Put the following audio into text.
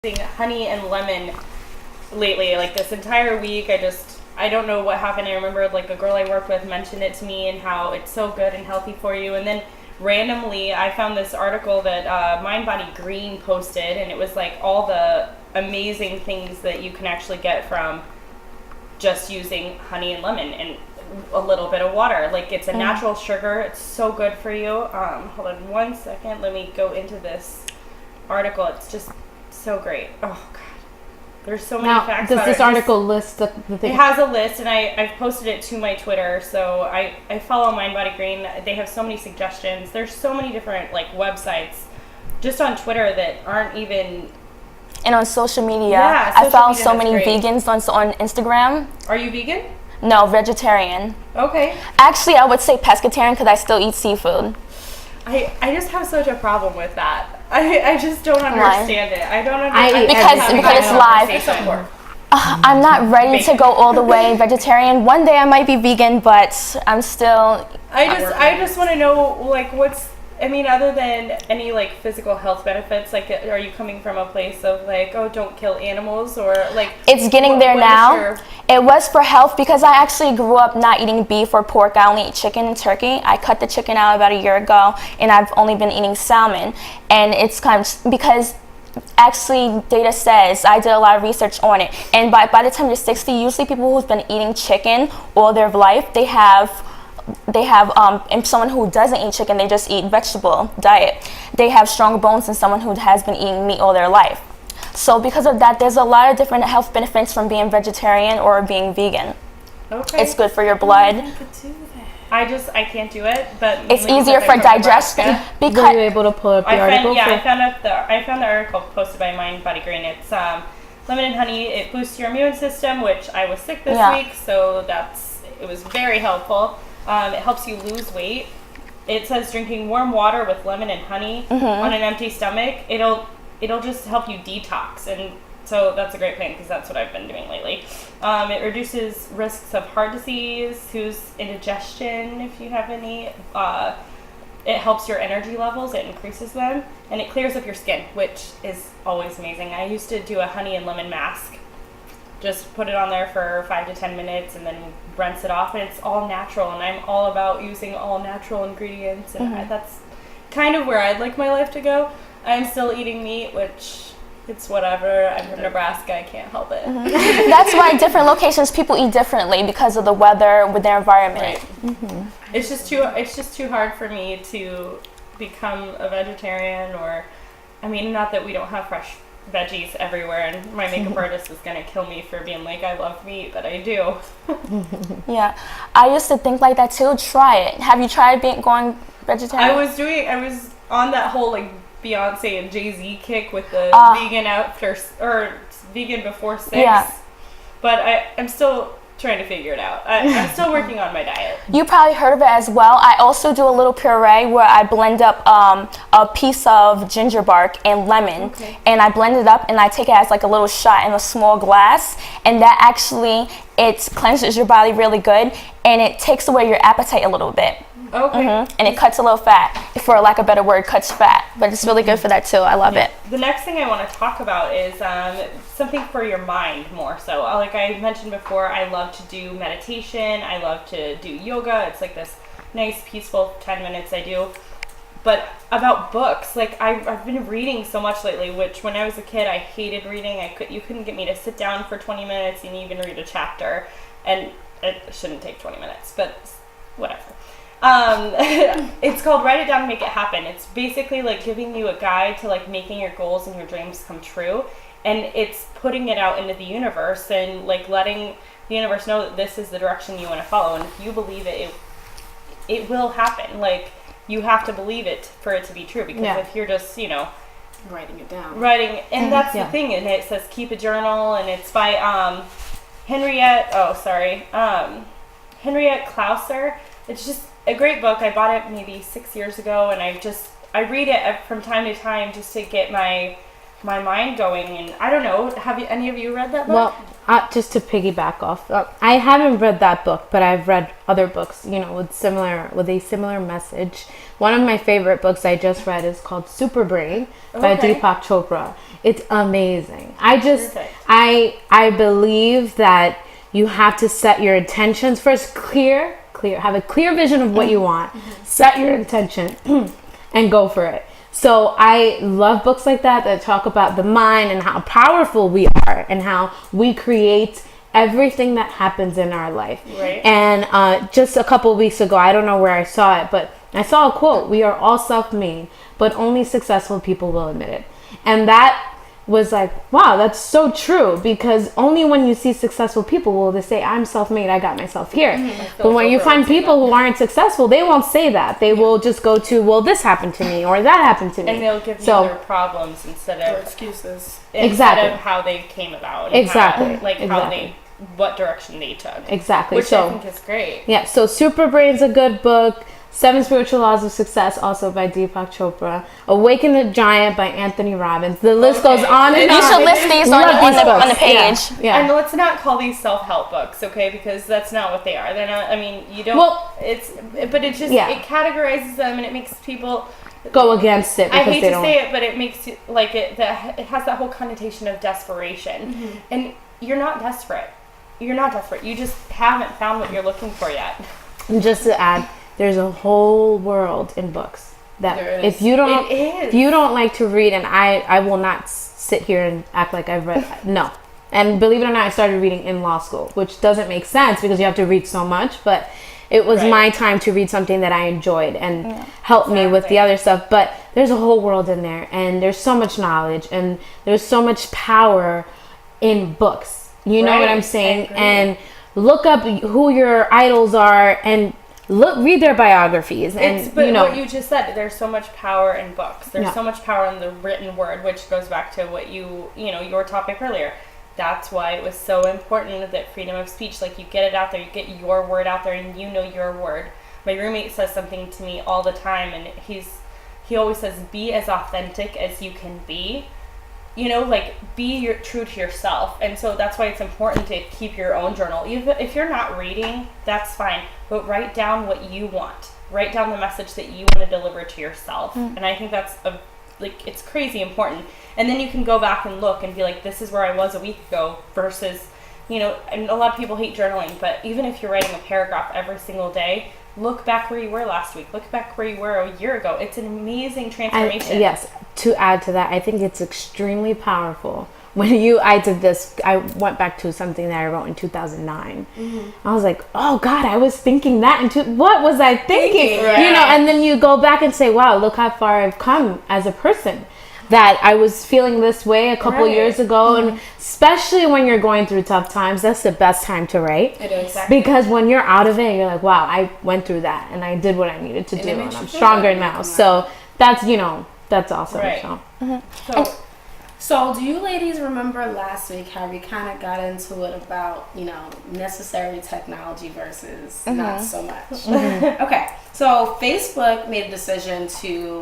honey and lemon lately, like this entire week. I don't know what happened. I remember like a girl I worked with mentioned it to me and how it's so good and healthy for you. And then randomly I found this article that Mind Body Green posted, and it was like all the amazing things that you can actually get from just using honey and lemon and a little bit of water. Like, it's a natural sugar. It's so good for you. Hold on one second. Let me go into this article. It's just so great. Oh God, there's so many facts. Does this article list the things? It has a list, and I've posted it to my Twitter. So I follow Mind Body Green. They have so many suggestions. There's so many different like websites just on Twitter that aren't even. And on social media, Yeah, I found media, so many great. vegans on Instagram. Are you vegan? No, vegetarian. Okay. Actually, I would say pescatarian because I still eat seafood. I just have such a problem with that. I just don't understand it. I don't understand. Because it's live. I'm not ready to go all the way vegetarian. One day I might be vegan, but I'm still. I just want to know, like, other than any like physical health benefits, like, are you coming from a place of like, oh, don't kill animals, or like? It's getting there now. It was for health because I actually grew up not eating beef or pork. I only eat chicken and turkey. I cut the chicken out about a year ago, and I've only been eating salmon. And it's kind of because actually data says, I did a lot of research on it, and by the time you're 60, usually people who've been eating chicken all their life, they have and someone who doesn't eat chicken, they just eat vegetable diet, they have stronger bones than someone who has been eating meat all their life. So because of that, there's a lot of different health benefits from being vegetarian or being vegan. Okay. It's good for your blood. I can't do it, but it's easier for digestion. Because were you able to pull up the article? I found the article posted by Mind Body Green. It's lemon and honey. It boosts your immune system, which I was sick this week, so it was very helpful. It helps you lose weight. It says drinking warm water with lemon and honey on an empty stomach, it'll just help you detox, and so that's a great plan because that's what I've been doing lately. It reduces risks of heart disease, indigestion, if you have any. It helps your energy levels, it increases them, and it clears up your skin, which is always amazing. I used to do a honey and lemon mask. Just put it on there for 5 to 10 minutes and then rinse it off, and it's all natural, and I'm all about using all natural ingredients, and that's kind of where I'd like my life to go. I'm still eating meat, which it's whatever. I'm from Nebraska, I can't help it. That's why different locations people eat differently because of the weather with their environment. Right. It's just too hard for me to become a vegetarian, or not that we don't have fresh veggies everywhere, and my makeup artist is gonna kill me for being like, I love meat, but I do. Yeah, I used to think like that too. Try it. Have you tried going vegetarian? I was on that whole like Beyonce and Jay-Z kick with the vegan vegan before 6. Yeah. But I'm still trying to figure it out. I'm still working on my diet. You probably heard of it as well. I also do a little puree where I blend up a piece of ginger bark and lemon, and I blend it up and I take it as like a little shot in a small glass, and that actually, it cleanses your body really good, and it takes away your appetite a little bit. Okay. And it cuts a little fat, for lack of a better word, cuts fat, but it's really good for that too. I love it. The next thing I want to talk about is something for your mind more so. Like I mentioned before, I love to do meditation. I love to do yoga. It's like this nice, peaceful 10 minutes I do. But about books, like I've been reading so much lately, which when I was a kid, I hated reading. You couldn't get me to sit down for 20 minutes and even read a chapter. And it shouldn't take 20 minutes, but whatever. It's called Write It Down, Make It Happen. It's basically like giving you a guide to like making your goals and your dreams come true, and it's putting it out into the universe and like letting the universe know that this is the direction you want to follow, and if you believe it, it will happen. Like, you have to believe it for it to be true, because if you're just writing it down, and that's the thing, and it says keep a journal, and it's by Henriette Klauser. It's just a great book. I bought it maybe 6 years ago, and I read it from time to time just to get my mind going. And I don't know, have any of you read that book? Well, just to piggyback off, I haven't read that book, but I've read other books, with a similar message. One of my favorite books I just read is called Super Brain by Deepak Chopra. It's amazing. I believe that you have to set your intentions first, have a clear vision of what you want, set your intention, and go for it. So I love books like that talk about the mind and how powerful we are and how we create everything that happens in our life. Right. And just a couple of weeks ago, I don't know where I saw it, but I saw a quote: "We are all self-made, but only successful people will admit it." And that was like, wow, that's so true, because only when you see successful people will they say, I'm self-made, I got myself here. But when you find people who aren't successful, they won't say that. They will just go to, well, this happened to me or that happened to me. And they'll give you their problems instead of excuses. Instead of how they came about. And what direction they took. Exactly. Which I think is great. Yeah, so Super Brain's a good book. 7 Spiritual Laws of Success, also by Deepak Chopra. Awaken the Giant by Anthony Robbins. The list goes on and on. You should list these on the page. Yeah. And let's not call these self-help books, okay? Because that's not what they are. They're not, you don't, but it just, it categorizes them and it makes people go against it because I hate to say it, but it makes it like it has that whole connotation of desperation. And you're not desperate. You're not desperate. You just haven't found what you're looking for yet. And just to add, there's a whole world in books that if you don't like to read, and I will not sit here and act like I've read, no. And believe it or not, I started reading in law school, which doesn't make sense because you have to read so much, but it was my time to read something that I enjoyed and helped me with the other stuff. But there's a whole world in there, and there's so much knowledge, and there's so much power in books. You know what I'm saying? And look up who your idols are and read their biographies. And what you just said, there's so much power in books. There's so much power in the written word, which goes back to what your topic earlier. That's why it was so important that freedom of speech, like you get it out there, you get your word out there, and you know your word. My roommate says something to me all the time, and he always says, be as authentic as you can be. Be true to yourself. And so that's why it's important to keep your own journal. Even if you're not reading, that's fine. But write down what you want. Write down the message that you want to deliver to yourself. And I think that's it's crazy important. And then you can go back and look and be like, this is where I was a week ago versus, and a lot of people hate journaling, but even if you're writing a paragraph every single day, look back where you were last week. Look back where you were a year ago. It's an amazing transformation. Yes. To add to that, I think it's extremely powerful. I did this, I went back to something that I wrote in 2009. I was like, oh God, I was thinking that what was I thinking? Right. And then you go back and say, wow, look how far I've come as a person. That I was feeling this way a couple years ago, and especially when you're going through tough times, that's the best time to write. It is. Because when you're out of it, you're like, wow, I went through that and I did what I needed to do, and I'm stronger now. So that's that's awesome. Right. So do you ladies remember last week how we kind of got into it about, necessary technology versus not so much? Okay. So Facebook made a decision to